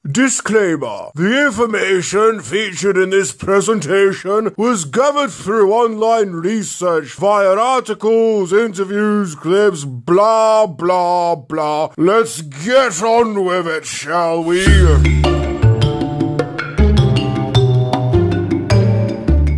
Disclaimer. The information featured in this presentation was gathered through online research via articles, interviews, clips, blah, blah, blah. Let's get on with it, shall we?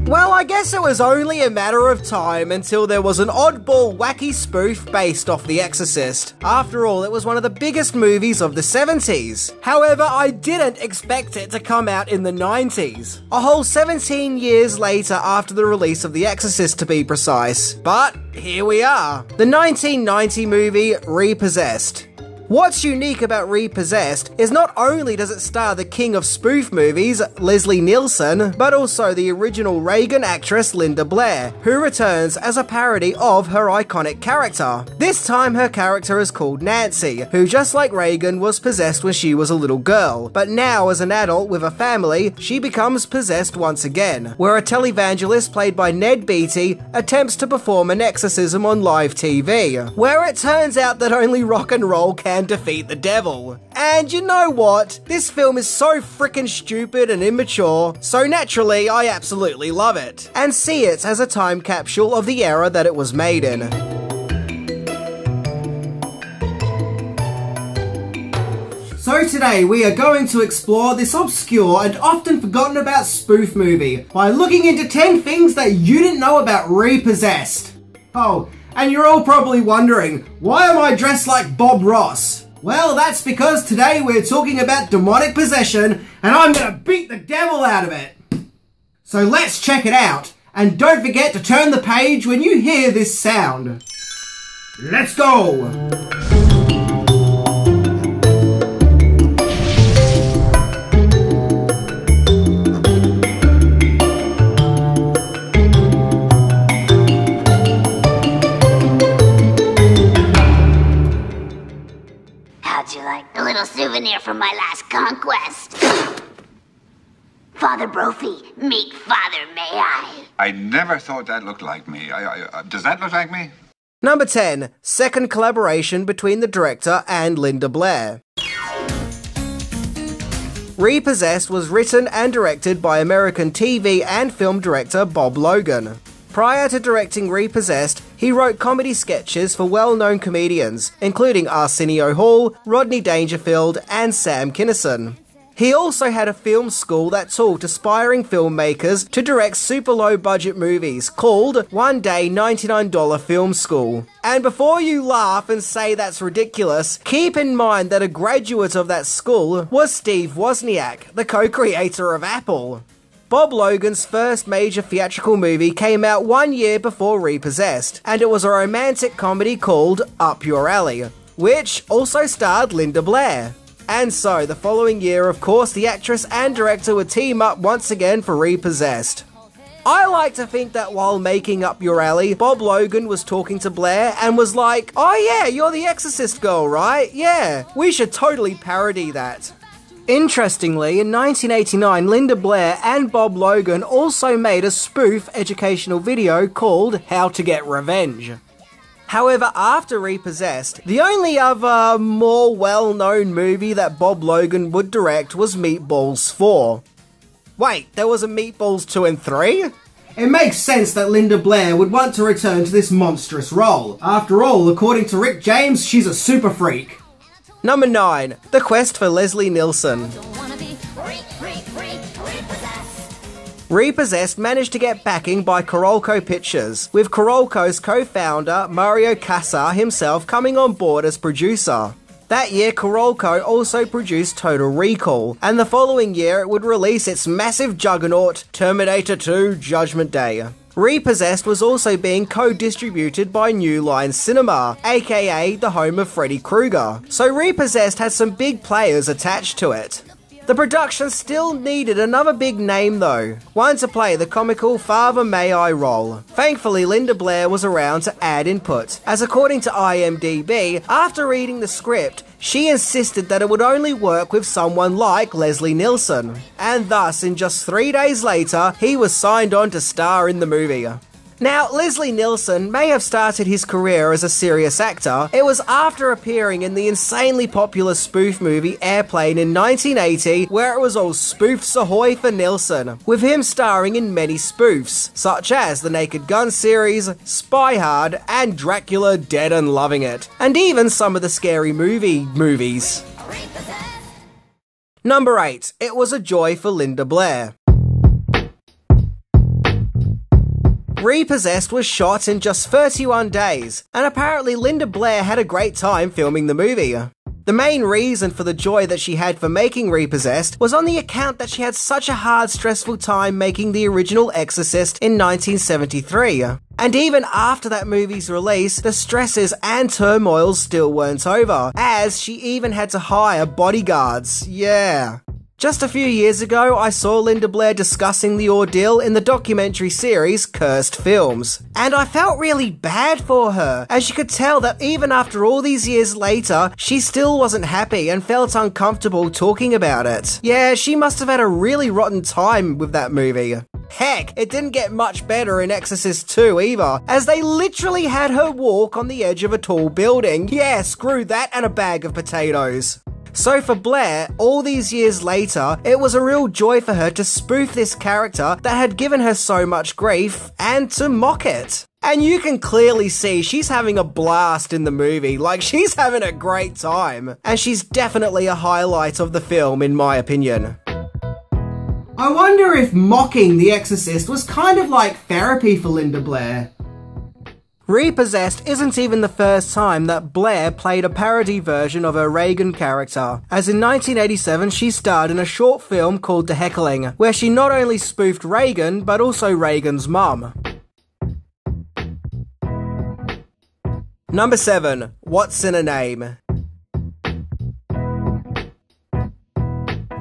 Well, I guess it was only a matter of time until there was an oddball, wacky spoof based off The Exorcist. After all, it was one of the biggest movies of the 70s. However, I didn't expect it to come out in the 90s. A whole 17 years later after the release of The Exorcist, to be precise. But here we are. The 1990 movie Repossessed. What's unique about Repossessed is not only does it star the king of spoof movies, Leslie Nielsen, but also the original Reagan actress Linda Blair, who returns as a parody of her iconic character. This time her character is called Nancy, who just like Reagan was possessed when she was a little girl, but now as an adult with a family, she becomes possessed once again, where a televangelist played by Ned Beatty attempts to perform an exorcism on live TV, where it turns out that only rock and roll can defeat the devil. And you know what? This film is so freaking stupid and immature, so naturally I absolutely love it, and see it as a time capsule of the era that it was made in. So today we are going to explore this obscure and often forgotten about spoof movie by looking into 10 things that you didn't know about Repossessed. Oh, and you're all probably wondering, why am I dressed like Bob Ross? Well, that's because today we're talking about demonic possession, and I'm gonna beat the devil out of it. So let's check it out, and don't forget to turn the page when you hear this sound. Let's go! How'd you like a little souvenir from my last conquest? Father Brophy, meet Father May I. I never thought that looked like me. Does that look like me? Number 10. Second collaboration between the director and Linda Blair. Repossessed was written and directed by American TV and film director Bob Logan. Prior to directing Repossessed, he wrote comedy sketches for well-known comedians, including Arsenio Hall, Rodney Dangerfield, and Sam Kinison. He also had a film school that taught aspiring filmmakers to direct super low-budget movies called One Day $99 Film School. And before you laugh and say that's ridiculous, keep in mind that a graduate of that school was Steve Wozniak, the co-creator of Apple. Bob Logan's first major theatrical movie came out 1 year before Repossessed, and it was a romantic comedy called Up Your Alley, which also starred Linda Blair. And so, the following year, of course, the actress and director would team up once again for Repossessed. I like to think that while making Up Your Alley, Bob Logan was talking to Blair and was like, "Oh yeah, you're the Exorcist girl, right? Yeah, we should totally parody that." Interestingly, in 1989, Linda Blair and Bob Logan also made a spoof educational video called How to Get Revenge. However, after Repossessed, the only other more well-known movie that Bob Logan would direct was Meatballs 4. Wait, there was a Meatballs 2 and 3? It makes sense that Linda Blair would want to return to this monstrous role. After all, according to Rick James, she's a super freak. Number 9. The Quest for Leslie Nielsen. Repossessed managed to get backing by Carolco Pictures, with Carolco's co-founder Mario Kassar himself coming on board as producer. That year, Carolco also produced Total Recall, and the following year it would release its massive juggernaut, Terminator 2 Judgment Day. Repossessed was also being co-distributed by New Line Cinema, aka the home of Freddy Krueger, so Repossessed had some big players attached to it. The production still needed another big name though, one to play the comical Father May I role. Thankfully, Linda Blair was around to add input, as according to IMDb, after reading the script, she insisted that it would only work with someone like Leslie Nielsen. And thus, in just 3 days later, he was signed on to star in the movie. Now, Leslie Nielsen may have started his career as a serious actor. It was after appearing in the insanely popular spoof movie Airplane in 1980, where it was all spoofs ahoy for Nielsen, with him starring in many spoofs, such as the Naked Gun series, Spy Hard, and Dracula Dead and Loving It, and even some of the Scary Movie movies. Number 8. It was a joy for Linda Blair. Repossessed was shot in just 31 days, and apparently Linda Blair had a great time filming the movie. The main reason for the joy that she had for making Repossessed was on the account that she had such a hard, stressful time making the original Exorcist in 1973. And even after that movie's release, the stresses and turmoils still weren't over, as she even had to hire bodyguards. Yeah. Just a few years ago, I saw Linda Blair discussing the ordeal in the documentary series Cursed Films. And I felt really bad for her, as you could tell that even after all these years later, she still wasn't happy and felt uncomfortable talking about it. Yeah, she must have had a really rotten time with that movie. Heck, it didn't get much better in Exorcist 2 either, as they literally had her walk on the edge of a tall building. Yeah, screw that and a bag of potatoes. So for Blair, all these years later, it was a real joy for her to spoof this character that had given her so much grief, and to mock it. And you can clearly see she's having a blast in the movie, like she's having a great time. And she's definitely a highlight of the film in my opinion. I wonder if mocking The Exorcist was kind of like therapy for Linda Blair. Repossessed isn't even the first time that Blair played a parody version of her Reagan character, as in 1987 she starred in a short film called The Heckling, where she not only spoofed Reagan, but also Reagan's mum. Number 7. What's in a Name?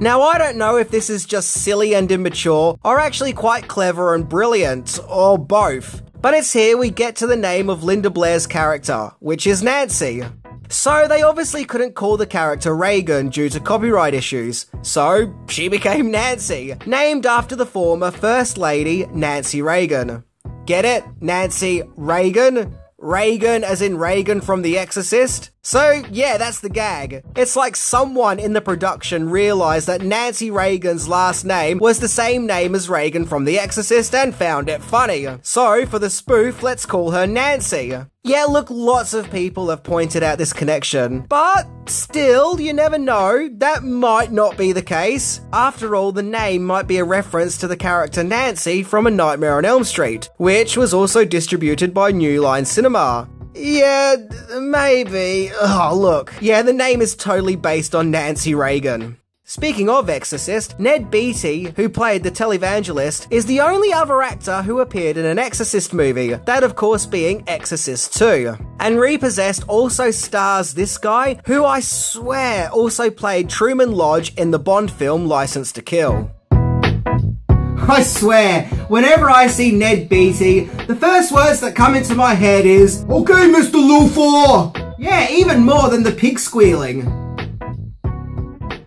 Now, I don't know if this is just silly and immature, or actually quite clever and brilliant, or both. But it's here we get to the name of Linda Blair's character, which is Nancy. So they obviously couldn't call the character Reagan due to copyright issues, so she became Nancy, named after the former First Lady Nancy Reagan. Get it? Nancy Reagan? Reagan as in Reagan from The Exorcist? So yeah, that's the gag. It's like someone in the production realised that Nancy Reagan's last name was the same name as Reagan from The Exorcist and found it funny. So for the spoof, let's call her Nancy. Yeah, look, lots of people have pointed out this connection, but still, you never know, that might not be the case. After all, the name might be a reference to the character Nancy from A Nightmare on Elm Street, which was also distributed by New Line Cinema. Yeah, maybe. Oh, look. Yeah, the name is totally based on Nancy Reagan. Speaking of Exorcist, Ned Beatty, who played the televangelist, is the only other actor who appeared in an Exorcist movie, that of course being Exorcist 2. And Repossessed also stars this guy, who I swear also played Truman Lodge in the Bond film License to Kill. I swear, whenever I see Ned Beatty, the first words that come into my head is, "Okay, Mr. Luthor!" Yeah, even more than the pig squealing.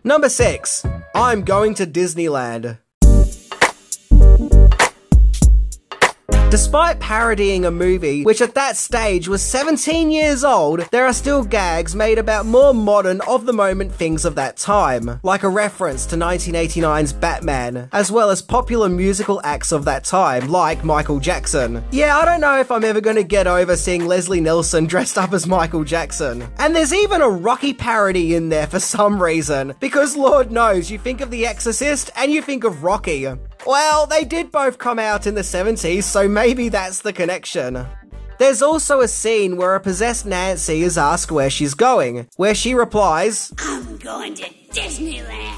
Number 6. I'm going to Disneyland. Despite parodying a movie which at that stage was 17 years old, there are still gags made about more modern, of-the-moment things of that time, like a reference to 1989's Batman, as well as popular musical acts of that time, like Michael Jackson. Yeah, I don't know if I'm ever going to get over seeing Leslie Nielsen dressed up as Michael Jackson. And there's even a Rocky parody in there for some reason, because Lord knows, you think of The Exorcist and you think of Rocky. Well, they did both come out in the 70s, so maybe that's the connection. There's also a scene where a possessed Nancy is asked where she's going, where she replies, I'm going to Disneyland.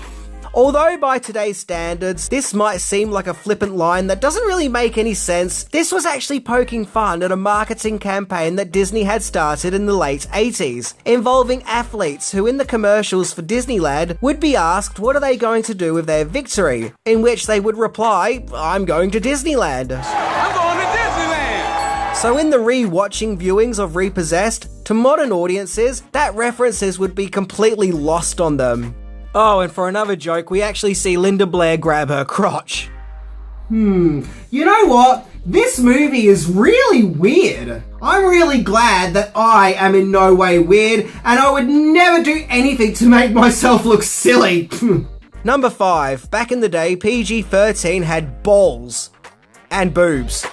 Although by today's standards, this might seem like a flippant line that doesn't really make any sense, this was actually poking fun at a marketing campaign that Disney had started in the late 80s, involving athletes who in the commercials for Disneyland would be asked what are they going to do with their victory, in which they would reply, I'm going to Disneyland. I'm going to Disneyland! So in the re-watching viewings of Repossessed, to modern audiences, that references would be completely lost on them. Oh, and for another joke, we actually see Linda Blair grab her crotch. You know what? This movie is really weird. I'm really glad that I am in no way weird, and I would never do anything to make myself look silly. Number 5. Back in the day, PG-13 had balls and boobs.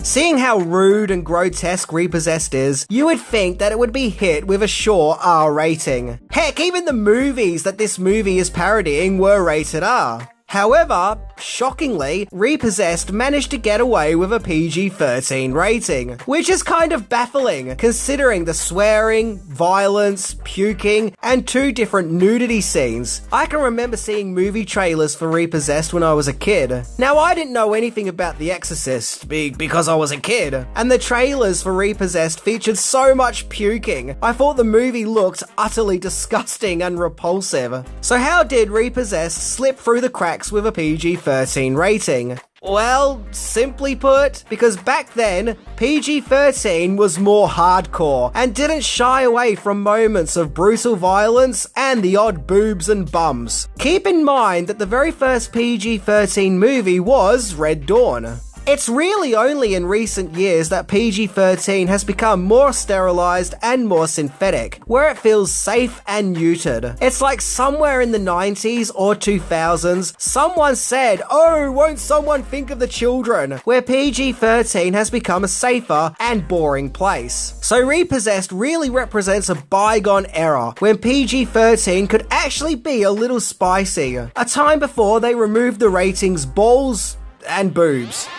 Seeing how rude and grotesque Repossessed is, you would think that it would be hit with a sure R rating. Heck, even the movies that this movie is parodying were rated R. However, shockingly, Repossessed managed to get away with a PG-13 rating, which is kind of baffling considering the swearing, violence, puking, and 2 different nudity scenes. I can remember seeing movie trailers for Repossessed when I was a kid. Now, I didn't know anything about The Exorcist because I was a kid, and the trailers for Repossessed featured so much puking, I thought the movie looked utterly disgusting and repulsive. So how did Repossessed slip through the cracks with a PG-13 rating? Well, simply put, because back then, PG-13 was more hardcore and didn't shy away from moments of brutal violence and the odd boobs and bums. Keep in mind that the very first PG-13 movie was Red Dawn. It's really only in recent years that PG-13 has become more sterilized and more synthetic, where it feels safe and neutered. It's like somewhere in the 90s or 2000s, someone said, "Oh, won't someone think of the children?" where PG-13 has become a safer and boring place. So Repossessed really represents a bygone era, when PG-13 could actually be a little spicy. A time before they removed the ratings balls and boobs.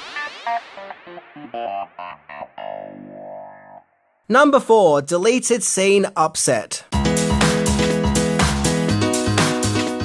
Number 4. Deleted scene upset.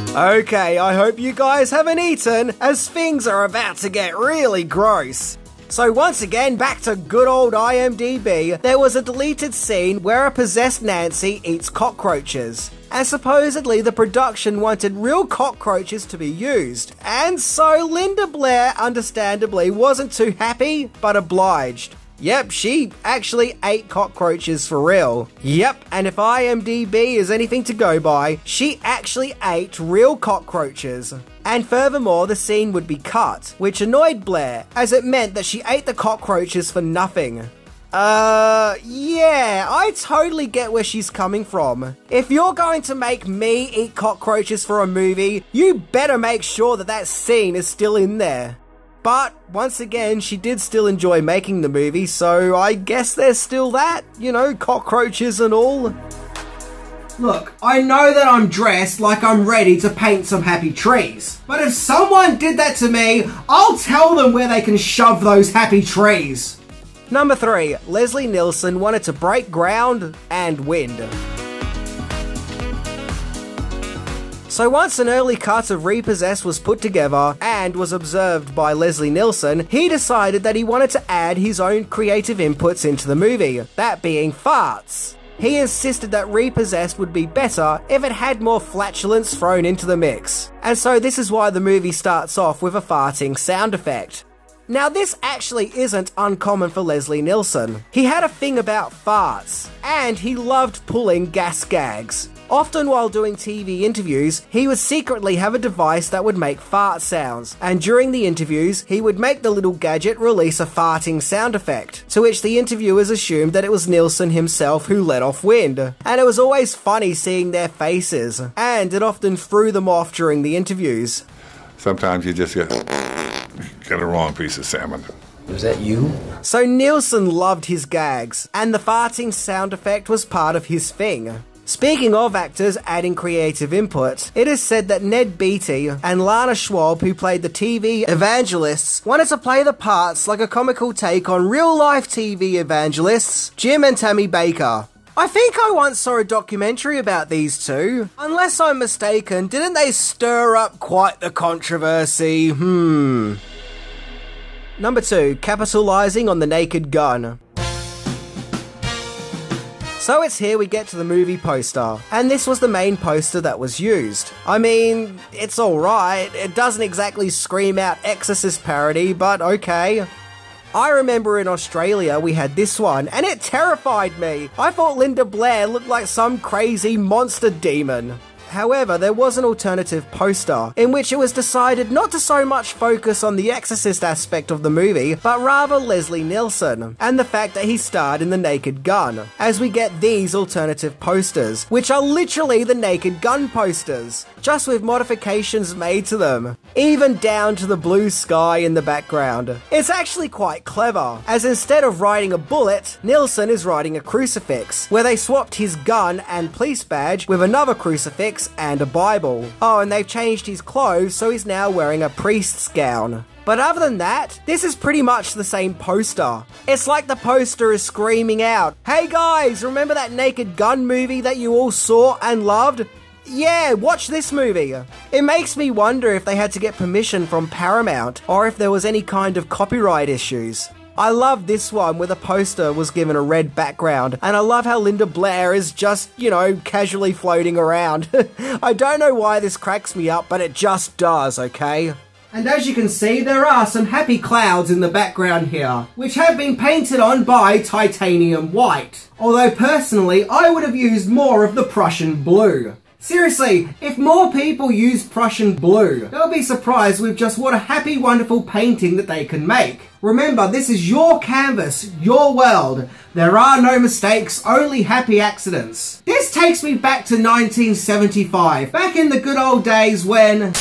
Okay, I hope you guys haven't eaten, as things are about to get really gross. So once again, back to good old IMDb, there was a deleted scene where a possessed Nancy eats cockroaches. And supposedly the production wanted real cockroaches to be used. And so Linda Blair understandably wasn't too happy, but obliged. Yep, she actually ate cockroaches for real. Yep, and if IMDb is anything to go by, she actually ate real cockroaches. And furthermore, the scene would be cut, which annoyed Blair, as it meant that she ate the cockroaches for nothing. Yeah, I totally get where she's coming from. If you're going to make me eat cockroaches for a movie, you better make sure that that scene is still in there. But, once again, she did still enjoy making the movie, so I guess there's still that, you know, cockroaches and all. Look, I know that I'm dressed like I'm ready to paint some happy trees. But if someone did that to me, I'll tell them where they can shove those happy trees. Number 3. Leslie Nielsen wanted to break ground and wind. So once an early cut of Repossessed was put together and was observed by Leslie Nielsen, he decided that he wanted to add his own creative inputs into the movie, that being farts. He insisted that Repossessed would be better if it had more flatulence thrown into the mix. And so this is why the movie starts off with a farting sound effect. Now this actually isn't uncommon for Leslie Nielsen. He had a thing about farts, and he loved pulling gas gags. Often while doing TV interviews, he would secretly have a device that would make fart sounds, and during the interviews, he would make the little gadget release a farting sound effect, to which the interviewers assumed that it was Nielsen himself who let off wind. And it was always funny seeing their faces, and it often threw them off during the interviews. Sometimes you just get a wrong piece of salmon. Was that you? So Nielsen loved his gags, and the farting sound effect was part of his thing. Speaking of actors adding creative input, it is said that Ned Beatty and Lana Schwab, who played the TV evangelists, wanted to play the parts like a comical take on real-life TV evangelists, Jim and Tammy Baker. I think I once saw a documentary about these two. Unless I'm mistaken, didn't they stir up quite the controversy? Number 2, capitalizing on the naked gun. So it's here we get to the movie poster, and this was the main poster that was used. I mean, it's alright, it doesn't exactly scream out Exorcist parody, but okay. I remember in Australia we had this one, and it terrified me. I thought Linda Blair looked like some crazy monster demon. However, there was an alternative poster, in which it was decided not to so much focus on the Exorcist aspect of the movie, but rather Leslie Nielsen, and the fact that he starred in The Naked Gun, as we get these alternative posters, which are literally the Naked Gun posters, just with modifications made to them, even down to the blue sky in the background. It's actually quite clever, as instead of riding a bullet, Nielsen is riding a crucifix, where they swapped his gun and police badge with another crucifix and a Bible. Oh, and they've changed his clothes, so he's now wearing a priest's gown. But other than that, this is pretty much the same poster. It's like the poster is screaming out, "Hey guys, remember that Naked Gun movie that you all saw and loved? Yeah, watch this movie." It makes me wonder if they had to get permission from Paramount, or if there was any kind of copyright issues. I love this one where the poster was given a red background, and I love how Linda Blair is just, casually floating around. I don't know why this cracks me up, but it just does, okay? And as you can see, there are some happy clouds in the background here, which have been painted on by titanium white. Although personally, I would have used more of the Prussian blue. Seriously, if more people use Prussian blue, they'll be surprised with just what a happy, wonderful painting that they can make. Remember, this is your canvas, your world. There are no mistakes, only happy accidents. This takes me back to 1975, back in the good old days when...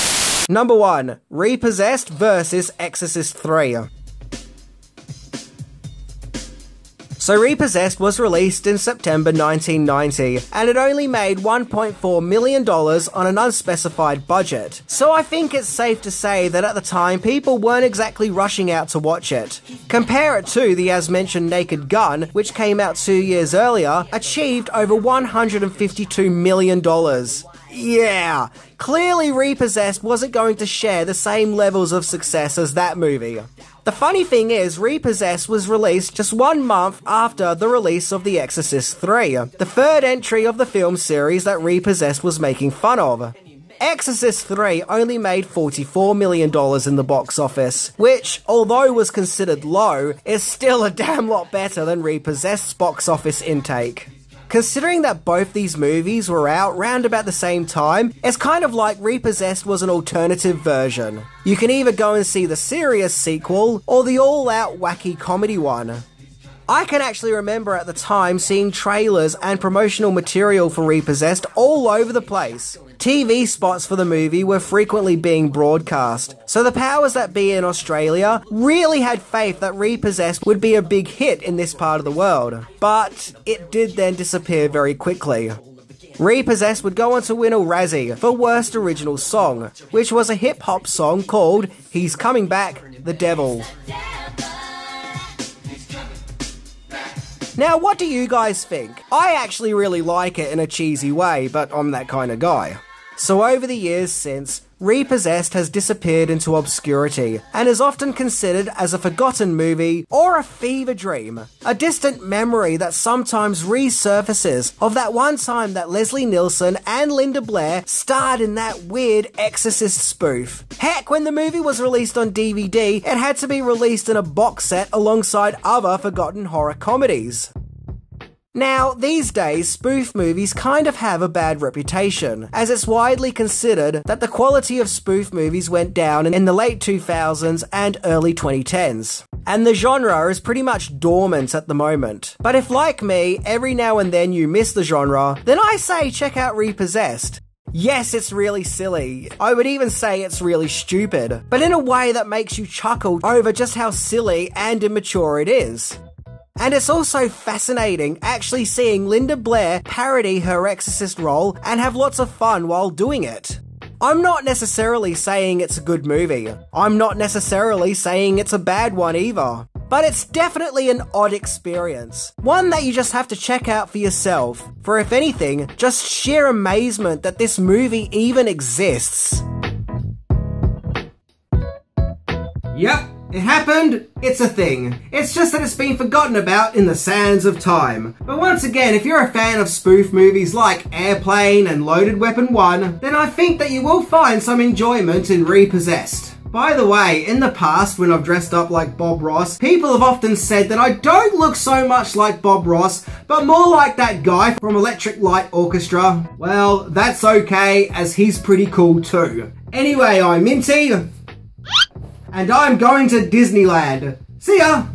Number 1. Repossessed versus Exorcist 3. So Repossessed was released in September 1990, and it only made $1.4 million on an unspecified budget. So I think it's safe to say that at the time, people weren't exactly rushing out to watch it. Compare it to the as mentioned Naked Gun, which came out 2 years earlier, achieved over $152 million. Yeah, clearly Repossessed wasn't going to share the same levels of success as that movie. The funny thing is, Repossessed was released just 1 month after the release of The Exorcist 3, the third entry of the film series that Repossessed was making fun of. Exorcist 3 only made $44 million in the box office, which, although was considered low, is still a damn lot better than Repossessed's box office intake. Considering that both these movies were out round about the same time, it's kind of like Repossessed was an alternative version. You can either go and see the serious sequel, or the all-out wacky comedy one. I can actually remember at the time seeing trailers and promotional material for Repossessed all over the place. TV spots for the movie were frequently being broadcast, so the powers that be in Australia really had faith that Repossessed would be a big hit in this part of the world. But it did then disappear very quickly. Repossessed would go on to win a Razzie for Worst Original Song, which was a hip-hop song called He's Coming Back, the Devil. Now, what do you guys think? I actually really like it in a cheesy way, but I'm that kind of guy. So over the years since, Repossessed has disappeared into obscurity, and is often considered as a forgotten movie or a fever dream, a distant memory that sometimes resurfaces of that one time that Leslie Nielsen and Linda Blair starred in that weird Exorcist spoof. Heck, when the movie was released on DVD, it had to be released in a box set alongside other forgotten horror comedies. Now, these days, spoof movies kind of have a bad reputation, as it's widely considered that the quality of spoof movies went down in the late 2000s and early 2010s. And the genre is pretty much dormant at the moment. But if, like me, every now and then you miss the genre, then I say check out Repossessed. Yes, it's really silly. I would even say it's really stupid, but in a way that makes you chuckle over just how silly and immature it is. And it's also fascinating actually seeing Linda Blair parody her Exorcist role and have lots of fun while doing it. I'm not necessarily saying it's a good movie. I'm not necessarily saying it's a bad one either. But it's definitely an odd experience. One that you just have to check out for yourself. For if anything, just sheer amazement that this movie even exists. Yep. It happened, it's a thing. It's just that it's been forgotten about in the sands of time. But once again, if you're a fan of spoof movies like Airplane and Loaded Weapon 1, then I think that you will find some enjoyment in Repossessed. By the way, in the past when I've dressed up like Bob Ross, people have often said that I don't look so much like Bob Ross, but more like that guy from Electric Light Orchestra. Well, that's okay, as he's pretty cool too. Anyway, I'm Minty, and I'm going to Disneyland. See ya!